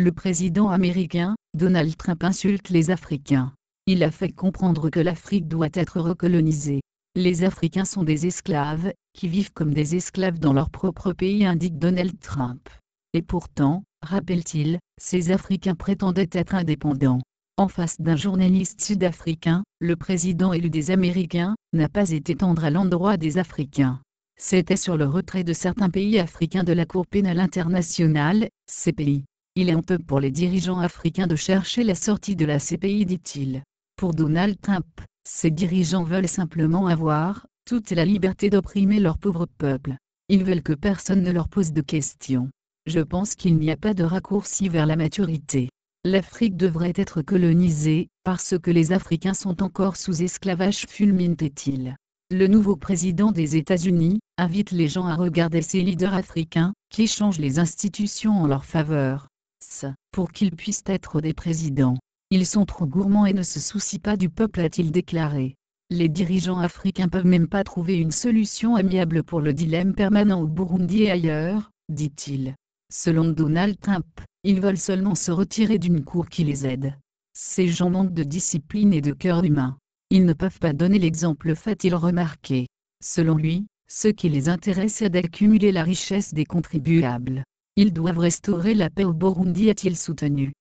Le président américain, Donald Trump, insulte les Africains. Il a fait comprendre que l'Afrique doit être recolonisée. Les Africains sont des esclaves, qui vivent comme des esclaves dans leur propre pays, indique Donald Trump. Et pourtant, rappelle-t-il, ces Africains prétendaient être indépendants. En face d'un journaliste sud-africain, le président élu des Américains n'a pas été tendre à l'endroit des Africains. C'était sur le retrait de certains pays africains de la Cour pénale internationale, CPI. Il est honteux pour les dirigeants africains de chercher la sortie de la CPI, dit-il. Pour Donald Trump, ces dirigeants veulent simplement avoir toute la liberté d'opprimer leur pauvre peuple. Ils veulent que personne ne leur pose de questions. Je pense qu'il n'y a pas de raccourci vers la maturité. L'Afrique devrait être colonisée, parce que les Africains sont encore sous esclavage, fulmine-t-il. Le nouveau président des États-Unis invite les gens à regarder ces leaders africains, qui changent les institutions en leur faveur. Pour qu'ils puissent être des présidents. Ils sont trop gourmands et ne se soucient pas du peuple, a-t-il déclaré. Les dirigeants africains peuvent même pas trouver une solution amiable pour le dilemme permanent au Burundi et ailleurs, dit-il. Selon Donald Trump, ils veulent seulement se retirer d'une cour qui les aide. Ces gens manquent de discipline et de cœur humain. Ils ne peuvent pas donner l'exemple, fait-il remarquer. Selon lui, ce qui les intéresse, c'est d'accumuler la richesse des contribuables. Ils doivent restaurer la paix au Burundi, a-t-il soutenu.